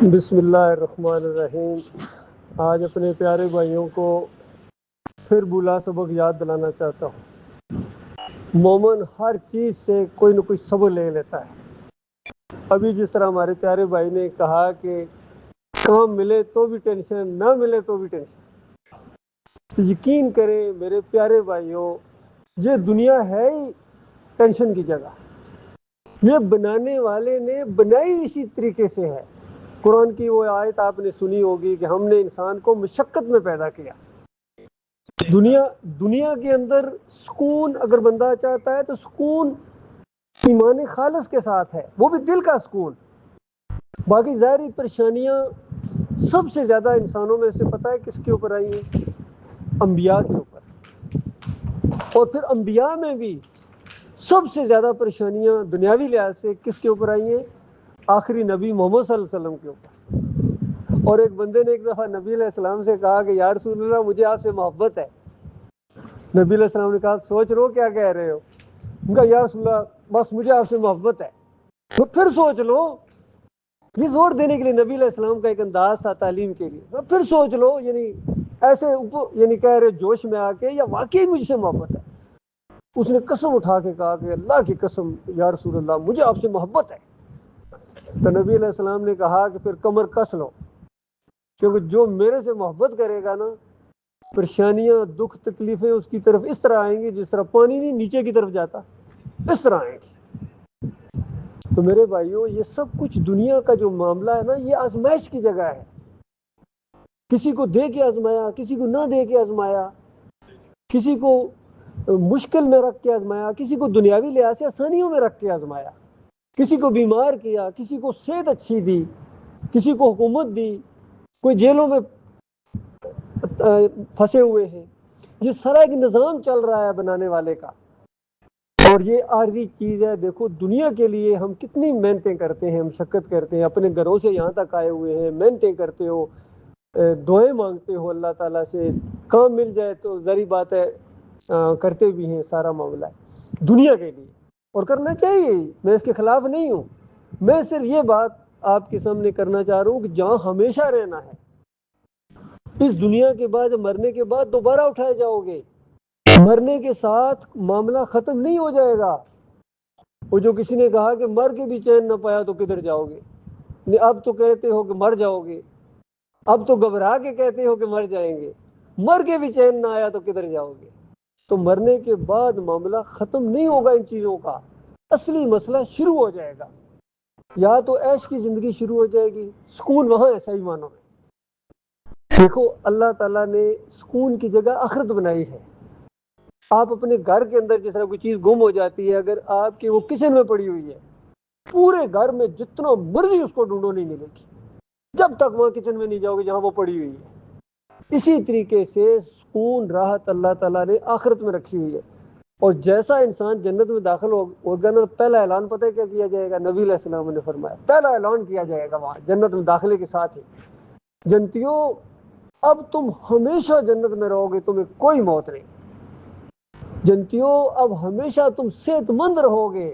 بسم اللہ الرحمن الرحیم۔ آج اپنے پیارے بھائیوں کو پھر بولا سبق یاد دلانا چاہتا ہوں۔ مومن ہر چیز سے کوئی نہ کوئی سبق لے لیتا ہے۔ ابھی جس طرح ہمارے پیارے بھائی نے کہا کہ کام ملے تو بھی ٹینشن، نہ ملے تو بھی ٹینشن، یقین کریں میرے پیارے بھائیوں، یہ دنیا ہے ہی ٹینشن کی جگہ۔ یہ بنانے والے نے بنائی اسی طریقے سے ہے۔ قرآن کی وہ آیت آپ نے سنی ہوگی کہ ہم نے انسان کو مشقت میں پیدا کیا۔ دنیا کے اندر سکون اگر بندہ چاہتا ہے تو سکون ایمان خالص کے ساتھ ہے، وہ بھی دل کا سکون۔ باقی ظاہری پریشانیاں سب سے زیادہ انسانوں میں سے پتہ ہے کس کے اوپر آئی ہیں؟ انبیاء کے اوپر۔ اور پھر انبیاء میں بھی سب سے زیادہ پریشانیاں دنیاوی لحاظ سے کس کے اوپر آئی ہیں؟ آخری نبی محمد صلی اللہ علیہ وسلم کے اوپر۔ اور ایک بندے نے ایک دفعہ نبی علیہ السلام سے کہا کہ یا رسول اللہ مجھے آپ سے محبت ہے۔ نبی علیہ السلام نے کہا سوچ لو کیا کہہ رہے ہو؟ ان کا یا رسول اللہ بس مجھے آپ سے محبت ہے۔ تو پھر سوچ لو، یہ زور دینے کے لیے نبی علیہ السلام کا ایک انداز تھا تعلیم کے لیے۔ پھر سوچ لو، یعنی ایسے یعنی کہہ رہے جوش میں آ کے یا واقعی مجھ سے محبت ہے۔ اس نے قسم اٹھا کے کہا کہ اللہ کی قسم یا رسول اللہ مجھے آپ سے محبت ہے۔ تو نبی علیہ السلام نے کہا کہ پھر کمر کس لو، کیونکہ جو میرے سے محبت کرے گا نا، پریشانیاں دکھ تکلیفیں اس کی طرف اس طرح آئیں گی جس طرح پانی نہیں نیچے کی طرف جاتا، اس طرح آئیں گی۔ تو میرے بھائیوں، یہ سب کچھ دنیا کا جو معاملہ ہے نا، یہ آزمائش کی جگہ ہے۔ کسی کو دے کے آزمایا، کسی کو نہ دے کے آزمایا، کسی کو مشکل میں رکھ کے آزمایا، کسی کو دنیاوی لحاظ سے آسانیوں میں رکھ کے آزمایا، کسی کو بیمار کیا، کسی کو صحت اچھی دی، کسی کو حکومت دی، کوئی جیلوں میں پھنسے ہوئے ہیں۔ یہ سارا ایک نظام چل رہا ہے بنانے والے کا، اور یہ عارضی چیز ہے۔ دیکھو دنیا کے لیے ہم کتنی محنتیں کرتے ہیں، مشقت کرتے ہیں، اپنے گھروں سے یہاں تک آئے ہوئے ہیں، محنتیں کرتے ہو، دعائیں مانگتے ہو اللہ تعالیٰ سے، کام مل جائے تو ظاہری بات ہے کرتے بھی ہیں، سارا معاملہ ہے دنیا کے لیے، اور کرنا چاہیے، میں اس کے خلاف نہیں ہوں۔ میں صرف یہ بات آپ کے سامنے کرنا چاہ رہا ہوں کہ جہاں ہمیشہ رہنا ہے، اس دنیا کے بعد مرنے کے بعد دوبارہ اٹھائے جاؤ گے، مرنے کے ساتھ معاملہ ختم نہیں ہو جائے گا۔ وہ جو کسی نے کہا کہ مر کے بھی چین نہ پایا تو کدھر جاؤ گے، اب تو کہتے ہو کہ مر جاؤ گے، اب تو گھبرا کے کہتے ہو کہ مر جائیں گے، مر کے بھی چین نہ آیا تو کدھر جاؤ گے؟ تو مرنے کے بعد معاملہ ختم نہیں ہوگا ان چیزوں کا، اصلی مسئلہ شروع ہو جائے گا۔ یا تو عیش کی زندگی شروع ہو جائے گی، سکون وہاں ہے صحیح معنوں میں۔ دیکھو اللہ تعالیٰ نے سکون کی جگہ آخرت بنائی ہے۔ آپ اپنے گھر کے اندر جس طرح کوئی چیز گم ہو جاتی ہے، اگر آپ کے وہ کچن میں پڑی ہوئی ہے، پورے گھر میں جتنا مرضی اس کو ڈھونڈو نہیں ملے گی جب تک وہاں کچن میں نہیں جاؤ گے جہاں وہ پڑی ہوئی ہے۔ اسی طریقے سے سکون راحت اللہ تعالیٰ نے آخرت میں رکھی ہوئی ہے۔ اور جیسا انسان جنت میں داخل ہوگا نا، پہلا اعلان پتہ ہے کیا کیا جائے گا؟ نبی علیہ السلام نے فرمایا پہلا اعلان کیا جائے گا وہاں جنت میں داخلے کے ساتھ ہی، جنتیوں اب تم ہمیشہ جنت میں رہو گے، تمہیں کوئی موت نہیں۔ جنتیوں اب ہمیشہ تم صحت مند رہو گے،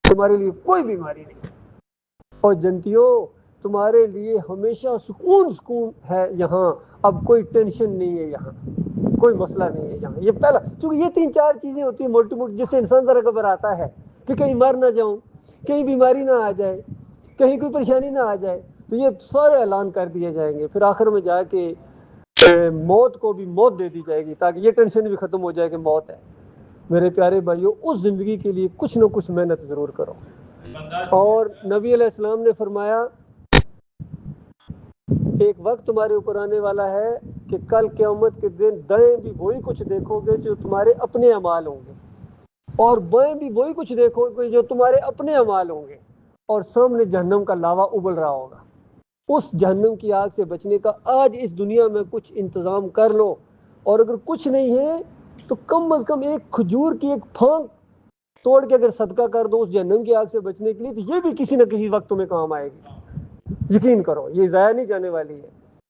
تمہارے لیے کوئی بیماری نہیں۔ اور جنتیوں تمہارے لیے ہمیشہ سکون سکون ہے یہاں، اب کوئی ٹینشن نہیں ہے یہاں، کوئی مسئلہ نہیں ہے یہاں۔ یہ پہلا، کیونکہ یہ 3-4 چیزیں ہوتی ہیں موٹی موٹی، جس سے انسان ذرا گھبراتا ہے کہ کہیں مر نہ جاؤں، کہیں بیماری نہ آ جائے، کہیں کوئی پریشانی نہ آ جائے، تو یہ سارے اعلان کر دیے جائیں گے۔ پھر آخر میں جا کے موت کو بھی موت دے دی جائے گی تاکہ یہ ٹینشن بھی ختم ہو جائے کہ موت ہے۔ میرے پیارے بھائیوں، اس زندگی کے لیے کچھ نہ کچھ محنت ضرور کرو۔ اور نبی علیہ السلام نے فرمایا ایک وقت تمہارے اوپر آنے والا ہے کہ کل قیامت کے دن دائیں بھی وہی کچھ دیکھو گے جو تمہارے اپنے اعمال ہوں گے، اور بائیں بھی وہی کچھ دیکھو گے جو تمہارے اپنے اعمال ہوں گے، اور سامنے جہنم کا لاوا ابل رہا ہوگا۔ اس جہنم کی آگ سے بچنے کا آج اس دنیا میں کچھ انتظام کر لو، اور اگر کچھ نہیں ہے تو کم از کم ایک کھجور کی ایک پھانک توڑ کے اگر صدقہ کر دو اس جہنم کی آگ سے بچنے کے لیے، تو یہ بھی کسی نہ کسی وقت تمہیں کام آئے گی۔ یقین کرو یہ ضائع نہیں جانے والی ہے،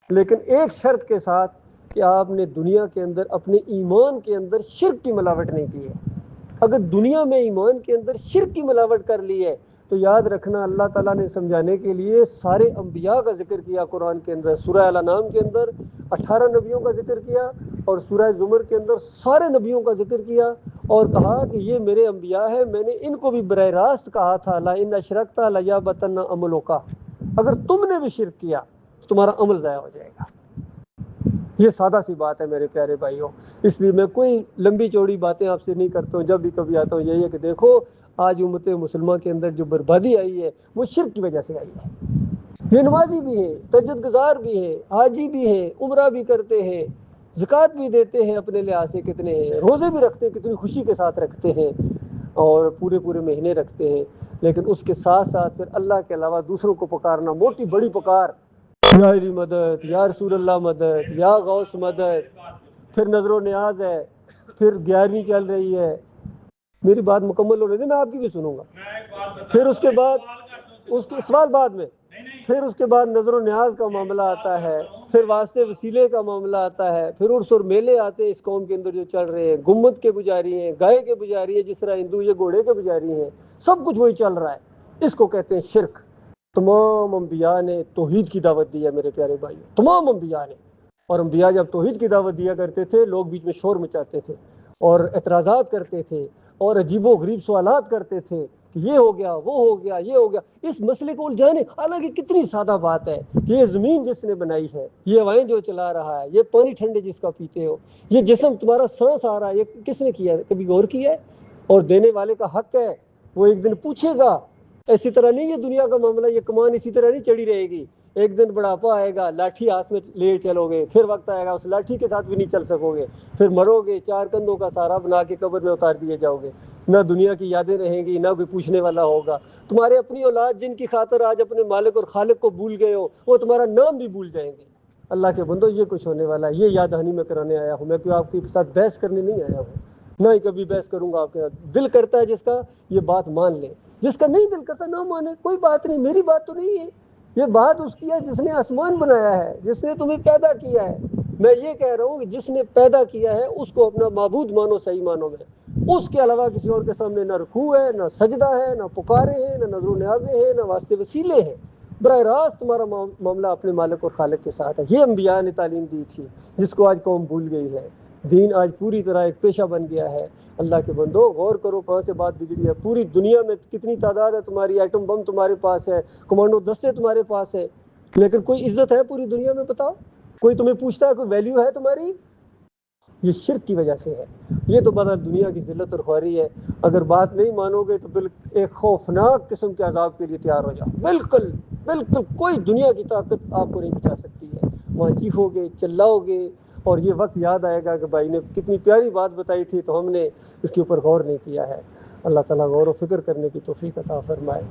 لیکن ایک شرط کے ساتھ کہ آپ نے دنیا کے اندر اپنے ایمان کے اندر شرک کی ملاوٹ نہیں کی ہے۔ اگر دنیا میں ایمان کے اندر شرک کی ملاوٹ کر لی ہے تو یاد رکھنا اللہ تعالیٰ نے سمجھانے کے لیے سارے انبیاء کا ذکر کیا قرآن کے اندر. سورہ الانعام کے اندر 18 نبیوں کا ذکر کیا اور سورہ زمر کے اندر سارے نبیوں کا ذکر کیا اور کہا کہ یہ میرے انبیاء ہیں. میں نے ان کو بھی براہ راست کہا تھا لا ان اشرکت لیحبطن عملک، اگر تم نے بھی شرک کیا تو تمہارا عمل ضائع ہو جائے گا. یہ سادہ سی بات ہے میرے پیارے بھائیوں. اس لیے میں کوئی لمبی چوڑی باتیں آپ سے نہیں کرتا ہوں. جب بھی کبھی آتا ہوں یہی ہے کہ دیکھو آج امت مسلمہ کے اندر جو بربادی آئی ہے وہ شرک کی وجہ سے آئی ہے. یہ نمازی بھی ہیں، تہجد گزار بھی ہیں، حاجی بھی ہیں، عمرہ بھی کرتے ہیں، زکوٰۃ بھی دیتے ہیں اپنے لحاظ سے کتنے ہیں، روزے بھی رکھتے ہیں کتنی خوشی کے ساتھ رکھتے ہیں اور پورے پورے مہینے رکھتے ہیں، لیکن اس کے ساتھ ساتھ پھر اللہ کے علاوہ دوسروں کو پکارنا، موٹی بڑی پکار، یا علی مدد، یا رسول اللہ مدد، یا غوث مدد، پھر نظر و نیاز ہے، پھر 11ویں چل رہی ہے. میری بات مکمل ہو رہی ہے، میں آپ کی بھی سنوں گا. پھر اس کے بعد اس کے سوال بعد میں، پھر اس کے بعد نظر و نیاز کا معاملہ آتا ہے، پھر واسطے وسیلے کا معاملہ آتا ہے، پھر عرس اور میلے آتے ہیں اس قوم کے اندر جو چل رہے ہیں، گمبد کے پجاری ہیں، گائے کے پجاری ہیں، جس طرح ہندو یہ گھوڑے کے پجاری ہیں، سب کچھ وہی چل رہا ہے. اس کو کہتے ہیں شرک. تمام انبیاء نے توحید کی دعوت دی ہے میرے پیارے بھائی، تمام انبیاء نے. اور انبیاء جب توحید کی دعوت دیا کرتے تھے لوگ بیچ میں شور مچاتے تھے اور اعتراضات کرتے تھے اور عجیب و غریب سوالات کرتے تھے کہ یہ ہو گیا، وہ ہو گیا، یہ ہو گیا. اس مسئلے کو الجھانے، حالانکہ کتنی سادہ بات ہے کہ یہ زمین جس نے بنائی ہے، یہ ہوائیں جو چلا رہا ہے، یہ پانی ٹھنڈے جس کا پیتے ہو، یہ جسم تمہارا سانس آ رہا ہے، یہ کس نے کیا ہے؟ کبھی غور کیا ہے؟ اور دینے والے کا حق ہے، وہ ایک دن پوچھے گا. ایسی طرح نہیں یہ دنیا کا معاملہ، یہ کمان اسی طرح نہیں چڑھی رہے گی. ایک دن بڑھاپا آئے گا، لاٹھی ہاتھ میں لے چلو گے، پھر وقت آئے گا اس لاٹھی کے ساتھ بھی نہیں چل سکو گے، پھر مرو گے، 4 کندھوں کا سہارا بنا کے قبر میں اتار دیے جاؤ گے. نہ دنیا کی یادیں رہیں گی، نہ کوئی پوچھنے والا ہوگا. تمہارے اپنی اولاد جن کی خاطر آج اپنے مالک اور خالق کو بھول گئے ہو، وہ تمہارا نام بھی بھول جائیں گے. اللہ کے بندو یہ کچھ ہونے والا ہے، یہ یاد دہانی میں کرانے آیا ہوں. میں کوئی آپ کے ساتھ بحث کرنے نہیں آیا ہوں، نہ ہی کبھی بحث کروں گا آپ کے ساتھ. دل کرتا ہے جس کا یہ بات مان لے، جس کا نہیں دل کرتا نہ مانے، کوئی بات نہیں. میری بات تو نہیں ہے، یہ بات اس کی ہے جس نے آسمان بنایا ہے، جس نے تمہیں پیدا کیا ہے. میں یہ کہہ رہا ہوں کہ جس نے پیدا کیا ہے اس کو اپنا معبود مانو صحیح مانو میں. اس کے علاوہ کسی اور کے سامنے نہ رکوع ہے، نہ سجدہ ہے، نہ پکارے ہیں، نہ نظر و نیازیں ہیں، نہ واسطے وسیلے ہیں. براہ راست تمہارا معاملہ اپنے مالک اور خالق کے ساتھ ہے. یہ انبیاء نے تعلیم دی تھی جس کو آج قوم بھول گئی ہے. دین آج پوری طرح ایک پیشہ بن گیا ہے. اللہ کے بندو غور کرو کہاں سے بات بگڑی ہے. پوری دنیا میں کتنی تعداد ہے تمہاری، ایٹم بم تمہارے پاس ہے، کمانڈو دستے تمہارے پاس ہے، لیکن کوئی عزت ہے پوری دنیا میں؟ بتاؤ، کوئی تمہیں پوچھتا ہے، کوئی ویلیو ہے تمہاری؟ یہ شرک کی وجہ سے ہے. یہ تو بڑا دنیا کی ذلت اور خواری ہے. اگر بات نہیں مانو گے تو ایک خوفناک قسم کے عذاب کے لیے تیار ہو جاؤ. بالکل بالکل کوئی دنیا کی طاقت آپ کو نہیں بچا سکتی ہے. وہاں چیخو گے، چلاؤ گے، اور یہ وقت یاد آئے گا کہ بھائی نے کتنی پیاری بات بتائی تھی تو ہم نے اس کے اوپر غور نہیں کیا ہے. اللہ تعالیٰ غور و فکر کرنے کی توفیق عطا فرمائے.